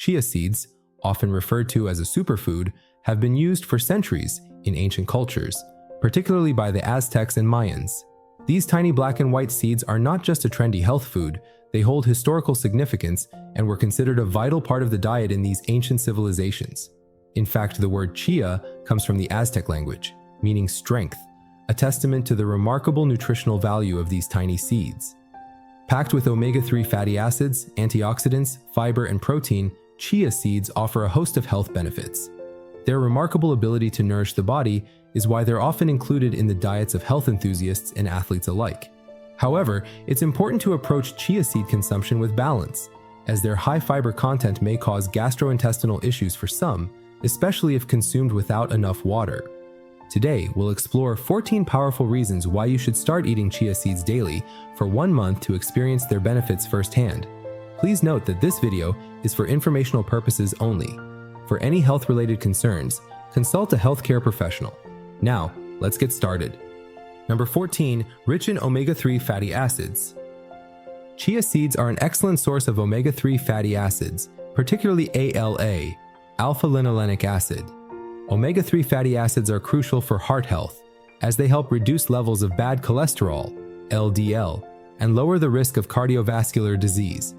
Chia seeds, often referred to as a superfood, have been used for centuries in ancient cultures, particularly by the Aztecs and Mayans. These tiny black and white seeds are not just a trendy health food, they hold historical significance and were considered a vital part of the diet in these ancient civilizations. In fact, the word chia comes from the Aztec language, meaning strength, a testament to the remarkable nutritional value of these tiny seeds. Packed with omega-3 fatty acids, antioxidants, fiber, and protein, chia seeds offer a host of health benefits. Their remarkable ability to nourish the body is why they're often included in the diets of health enthusiasts and athletes alike. However, it's important to approach chia seed consumption with balance, as their high fiber content may cause gastrointestinal issues for some, especially if consumed without enough water. Today, we'll explore 14 powerful reasons why you should start eating chia seeds daily for 1 month to experience their benefits firsthand. Please note that this video is for informational purposes only. For any health-related concerns, consult a healthcare professional. Now, let's get started. Number 14, rich in omega-3 fatty acids. Chia seeds are an excellent source of omega-3 fatty acids, particularly ALA, alpha-linolenic acid. Omega-3 fatty acids are crucial for heart health, as they help reduce levels of bad cholesterol, LDL, and lower the risk of cardiovascular disease.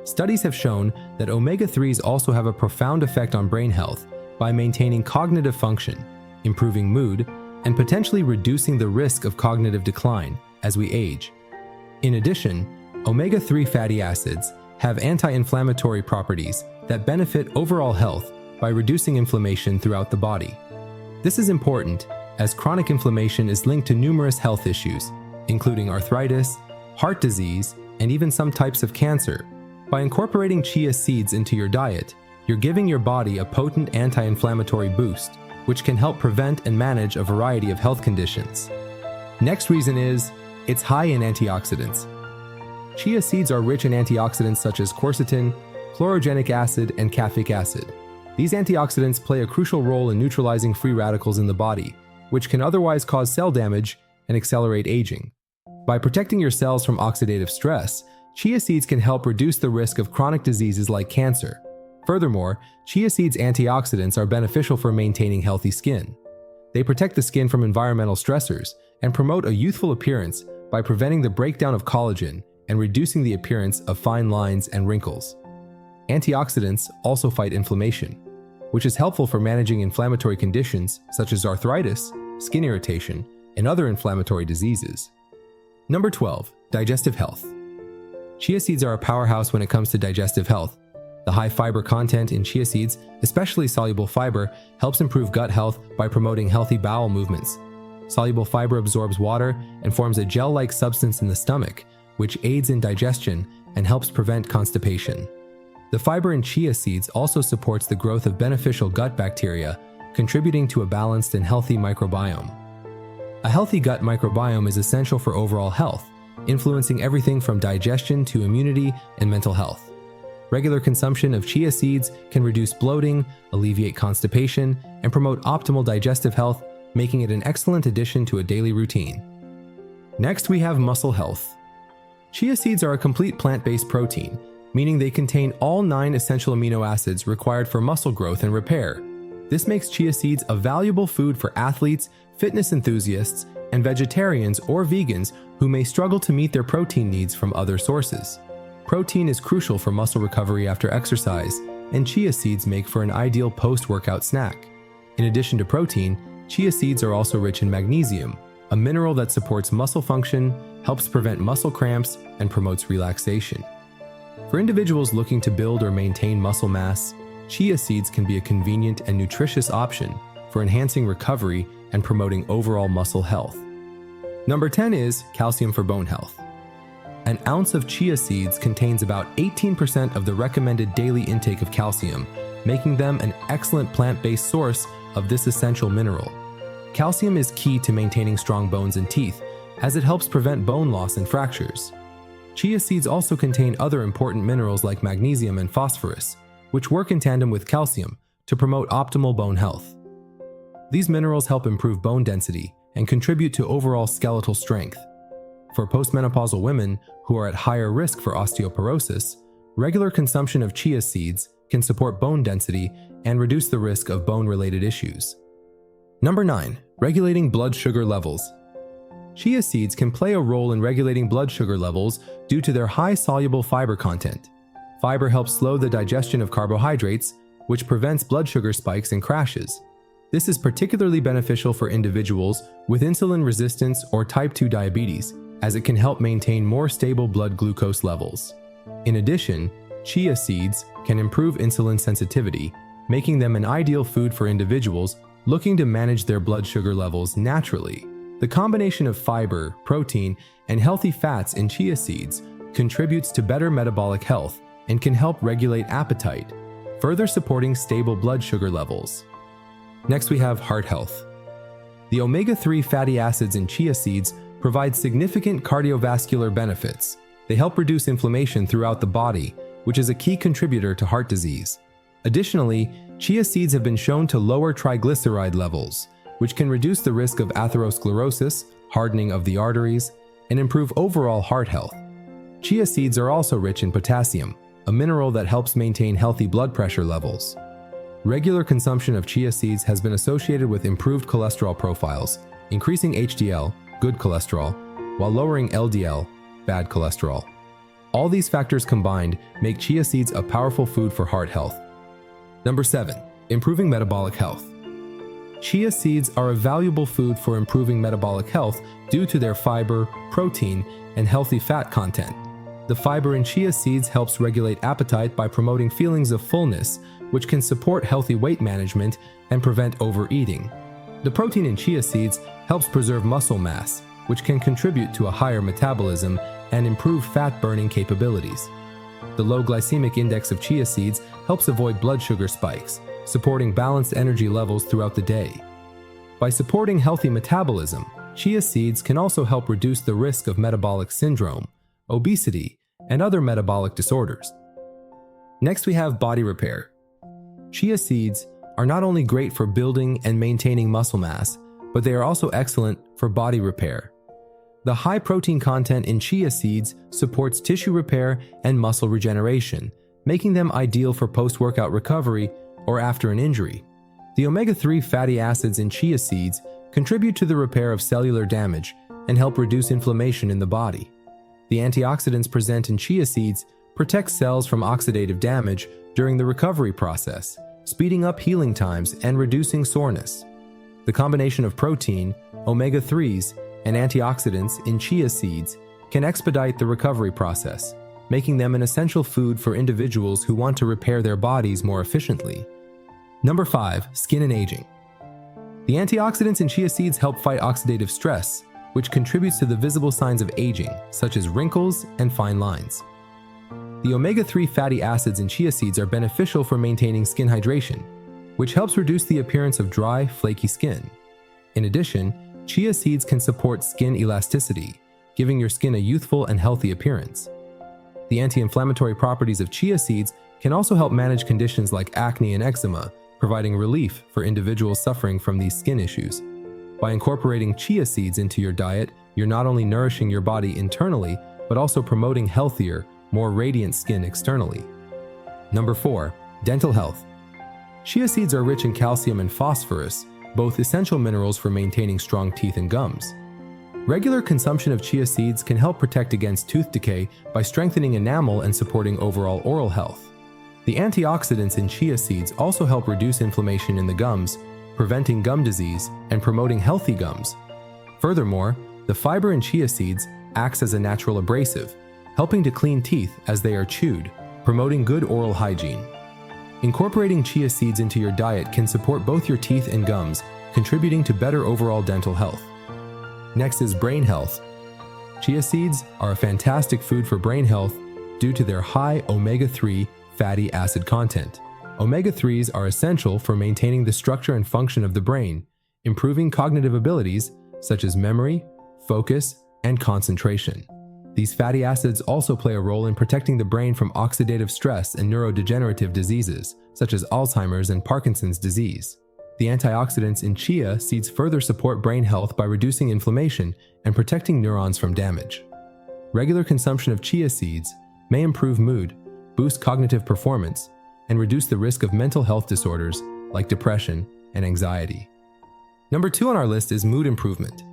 Studies have shown that omega-3s also have a profound effect on brain health by maintaining cognitive function, improving mood, and potentially reducing the risk of cognitive decline as we age. In addition, omega-3 fatty acids have anti-inflammatory properties that benefit overall health by reducing inflammation throughout the body. This is important as chronic inflammation is linked to numerous health issues, including arthritis, heart disease, and even some types of cancer. By incorporating chia seeds into your diet, you're giving your body a potent anti-inflammatory boost, which can help prevent and manage a variety of health conditions. Next reason is, it's high in antioxidants. Chia seeds are rich in antioxidants such as quercetin, chlorogenic acid, and caffeic acid. These antioxidants play a crucial role in neutralizing free radicals in the body, which can otherwise cause cell damage and accelerate aging. By protecting your cells from oxidative stress, chia seeds can help reduce the risk of chronic diseases like cancer. Furthermore, chia seeds' antioxidants are beneficial for maintaining healthy skin. They protect the skin from environmental stressors and promote a youthful appearance by preventing the breakdown of collagen and reducing the appearance of fine lines and wrinkles. Antioxidants also fight inflammation, which is helpful for managing inflammatory conditions such as arthritis, skin irritation, and other inflammatory diseases. Number 12, digestive health. Chia seeds are a powerhouse when it comes to digestive health. The high fiber content in chia seeds, especially soluble fiber, helps improve gut health by promoting healthy bowel movements. Soluble fiber absorbs water and forms a gel-like substance in the stomach, which aids in digestion and helps prevent constipation. The fiber in chia seeds also supports the growth of beneficial gut bacteria, contributing to a balanced and healthy microbiome. A healthy gut microbiome is essential for overall health, influencing everything from digestion to immunity and mental health. Regular consumption of chia seeds can reduce bloating, alleviate constipation, and promote optimal digestive health, making it an excellent addition to a daily routine. Next, we have muscle health. Chia seeds are a complete plant-based protein, meaning they contain all 9 essential amino acids required for muscle growth and repair. This makes chia seeds a valuable food for athletes, fitness enthusiasts, and vegetarians or vegans who may struggle to meet their protein needs from other sources. Protein is crucial for muscle recovery after exercise, and chia seeds make for an ideal post-workout snack. In addition to protein, chia seeds are also rich in magnesium, a mineral that supports muscle function, helps prevent muscle cramps, and promotes relaxation. For individuals looking to build or maintain muscle mass, chia seeds can be a convenient and nutritious option for enhancing recovery and promoting overall muscle health. Number 10 is calcium for bone health. An ounce of chia seeds contains about 18% of the recommended daily intake of calcium, making them an excellent plant-based source of this essential mineral. Calcium is key to maintaining strong bones and teeth, as it helps prevent bone loss and fractures. Chia seeds also contain other important minerals like magnesium and phosphorus, which work in tandem with calcium to promote optimal bone health. These minerals help improve bone density and contribute to overall skeletal strength. For postmenopausal women who are at higher risk for osteoporosis, regular consumption of chia seeds can support bone density and reduce the risk of bone-related issues. Number 9. Regulating blood sugar levels. Chia seeds can play a role in regulating blood sugar levels due to their high soluble fiber content. Fiber helps slow the digestion of carbohydrates, which prevents blood sugar spikes and crashes. This is particularly beneficial for individuals with insulin resistance or type 2 diabetes, as it can help maintain more stable blood glucose levels. In addition, chia seeds can improve insulin sensitivity, making them an ideal food for individuals looking to manage their blood sugar levels naturally. The combination of fiber, protein, and healthy fats in chia seeds contributes to better metabolic health and can help regulate appetite, further supporting stable blood sugar levels. Next, we have heart health. The omega-3 fatty acids in chia seeds provide significant cardiovascular benefits. They help reduce inflammation throughout the body, which is a key contributor to heart disease. Additionally, chia seeds have been shown to lower triglyceride levels, which can reduce the risk of atherosclerosis, hardening of the arteries, and improve overall heart health. Chia seeds are also rich in potassium, a mineral that helps maintain healthy blood pressure levels. Regular consumption of chia seeds has been associated with improved cholesterol profiles, increasing HDL, good cholesterol, while lowering LDL, bad cholesterol. All these factors combined make chia seeds a powerful food for heart health. Number 7. Improving metabolic health. Chia seeds are a valuable food for improving metabolic health due to their fiber, protein, and healthy fat content. The fiber in chia seeds helps regulate appetite by promoting feelings of fullness, which can support healthy weight management and prevent overeating. The protein in chia seeds helps preserve muscle mass, which can contribute to a higher metabolism and improve fat-burning capabilities. The low glycemic index of chia seeds helps avoid blood sugar spikes, supporting balanced energy levels throughout the day. By supporting healthy metabolism, chia seeds can also help reduce the risk of metabolic syndrome, obesity, and other metabolic disorders. Next, we have body repair. Chia seeds are not only great for building and maintaining muscle mass, but they are also excellent for body repair. The high protein content in chia seeds supports tissue repair and muscle regeneration, making them ideal for post-workout recovery or after an injury. The omega-3 fatty acids in chia seeds contribute to the repair of cellular damage and help reduce inflammation in the body. The antioxidants present in chia seeds protect cells from oxidative damage during the recovery process, speeding up healing times and reducing soreness. The combination of protein, omega-3s, and antioxidants in chia seeds can expedite the recovery process, making them an essential food for individuals who want to repair their bodies more efficiently. Number 5. Skin and aging. The antioxidants in chia seeds help fight oxidative stress, which contributes to the visible signs of aging, such as wrinkles and fine lines. The omega-3 fatty acids in chia seeds are beneficial for maintaining skin hydration, which helps reduce the appearance of dry, flaky skin. In addition, chia seeds can support skin elasticity, giving your skin a youthful and healthy appearance. The anti-inflammatory properties of chia seeds can also help manage conditions like acne and eczema, providing relief for individuals suffering from these skin issues. By incorporating chia seeds into your diet, you're not only nourishing your body internally, but also promoting healthier, more radiant skin externally. Number 4. Dental health. Chia seeds are rich in calcium and phosphorus, both essential minerals for maintaining strong teeth and gums. Regular consumption of chia seeds can help protect against tooth decay by strengthening enamel and supporting overall oral health. The antioxidants in chia seeds also help reduce inflammation in the gums, preventing gum disease and promoting healthy gums. Furthermore, the fiber in chia seeds acts as a natural abrasive, helping to clean teeth as they are chewed, promoting good oral hygiene. Incorporating chia seeds into your diet can support both your teeth and gums, contributing to better overall dental health. Next is brain health. Chia seeds are a fantastic food for brain health due to their high omega-3 fatty acid content. Omega-3s are essential for maintaining the structure and function of the brain, improving cognitive abilities such as memory, focus, and concentration. These fatty acids also play a role in protecting the brain from oxidative stress and neurodegenerative diseases, such as Alzheimer's and Parkinson's disease. The antioxidants in chia seeds further support brain health by reducing inflammation and protecting neurons from damage. Regular consumption of chia seeds may improve mood, boost cognitive performance, and reduce the risk of mental health disorders like depression and anxiety. Number 2 on our list is mood improvement.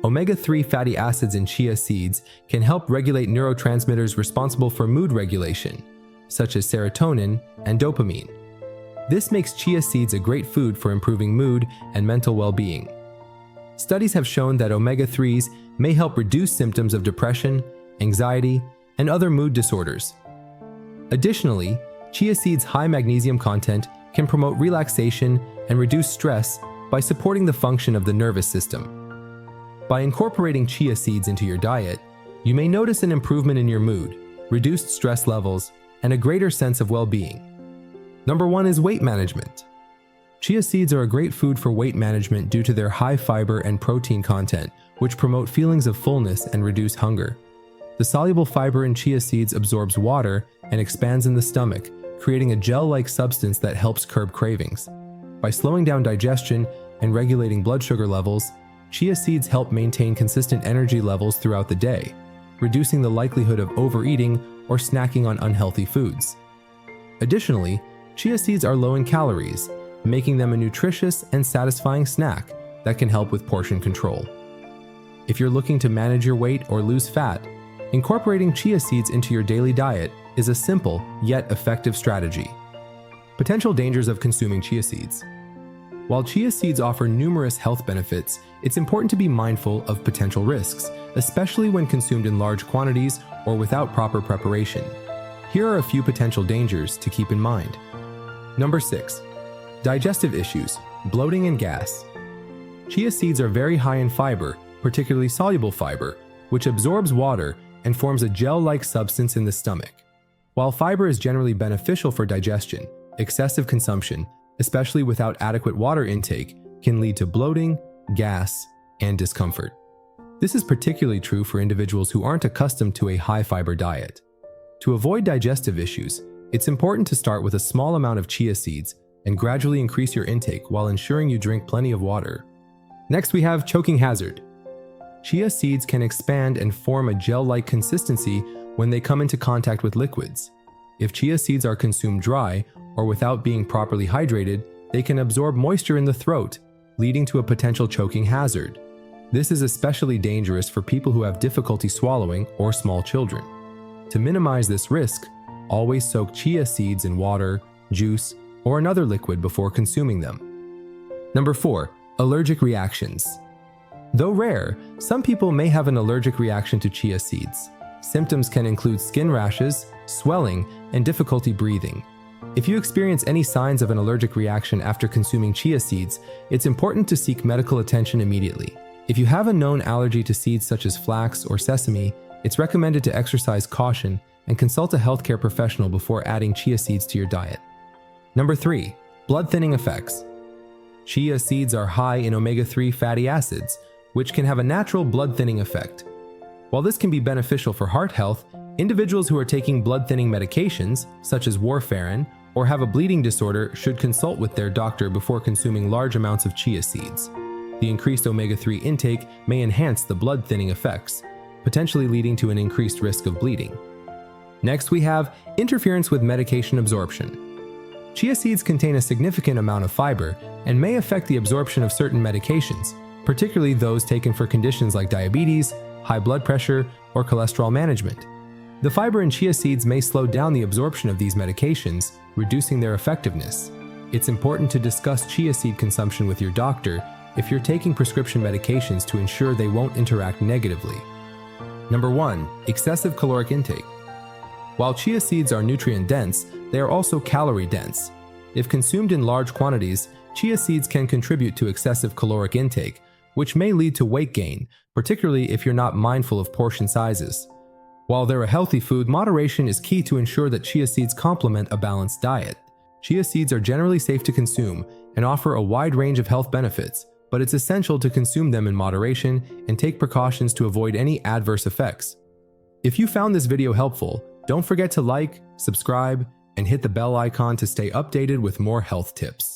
Omega-3 fatty acids in chia seeds can help regulate neurotransmitters responsible for mood regulation, such as serotonin and dopamine. This makes chia seeds a great food for improving mood and mental well-being. Studies have shown that omega-3s may help reduce symptoms of depression, anxiety, and other mood disorders. Additionally, chia seeds' high magnesium content can promote relaxation and reduce stress by supporting the function of the nervous system. By incorporating chia seeds into your diet, you may notice an improvement in your mood, reduced stress levels, and a greater sense of well-being. Number 1 is weight management. Chia seeds are a great food for weight management due to their high fiber and protein content, which promote feelings of fullness and reduce hunger. The soluble fiber in chia seeds absorbs water and expands in the stomach, creating a gel-like substance that helps curb cravings. By slowing down digestion and regulating blood sugar levels, chia seeds help maintain consistent energy levels throughout the day, reducing the likelihood of overeating or snacking on unhealthy foods. Additionally, chia seeds are low in calories, making them a nutritious and satisfying snack that can help with portion control. If you're looking to manage your weight or lose fat, incorporating chia seeds into your daily diet is a simple yet effective strategy. Potential dangers of consuming chia seeds. While chia seeds offer numerous health benefits, it's important to be mindful of potential risks, especially when consumed in large quantities or without proper preparation. Here are a few potential dangers to keep in mind. Number 6. Digestive issues, bloating and gas. Chia seeds are very high in fiber, particularly soluble fiber, which absorbs water and forms a gel-like substance in the stomach. While fiber is generally beneficial for digestion, excessive consumption, especially without adequate water intake, can lead to bloating, gas, and discomfort. This is particularly true for individuals who aren't accustomed to a high-fiber diet. To avoid digestive issues, it's important to start with a small amount of chia seeds and gradually increase your intake while ensuring you drink plenty of water. Next, we have choking hazard. Chia seeds can expand and form a gel-like consistency when they come into contact with liquids. If chia seeds are consumed dry or without being properly hydrated, they can absorb moisture in the throat, leading to a potential choking hazard. This is especially dangerous for people who have difficulty swallowing or small children. To minimize this risk, always soak chia seeds in water, juice, or another liquid before consuming them. Number 4. Allergic reactions. Though rare, some people may have an allergic reaction to chia seeds. Symptoms can include skin rashes, swelling, and difficulty breathing. If you experience any signs of an allergic reaction after consuming chia seeds, it's important to seek medical attention immediately. If you have a known allergy to seeds such as flax or sesame, it's recommended to exercise caution and consult a healthcare professional before adding chia seeds to your diet. Number 3. Blood thinning effects. Chia seeds are high in omega-3 fatty acids, which can have a natural blood thinning effect. While this can be beneficial for heart health, individuals who are taking blood thinning medications, such as warfarin, or have a bleeding disorder should consult with their doctor before consuming large amounts of chia seeds. The increased omega-3 intake may enhance the blood thinning effects, potentially leading to an increased risk of bleeding. Next, we have interference with medication absorption. Chia seeds contain a significant amount of fiber and may affect the absorption of certain medications, particularly those taken for conditions like diabetes, high blood pressure, or cholesterol management. The fiber in chia seeds may slow down the absorption of these medications, reducing their effectiveness. It's important to discuss chia seed consumption with your doctor if you're taking prescription medications to ensure they won't interact negatively. Number 1. Excessive caloric intake. While chia seeds are nutrient-dense, they are also calorie-dense. If consumed in large quantities, chia seeds can contribute to excessive caloric intake, which may lead to weight gain, particularly if you're not mindful of portion sizes. While they're a healthy food, moderation is key to ensure that chia seeds complement a balanced diet. Chia seeds are generally safe to consume and offer a wide range of health benefits, but it's essential to consume them in moderation and take precautions to avoid any adverse effects. If you found this video helpful, don't forget to like, subscribe, and hit the bell icon to stay updated with more health tips.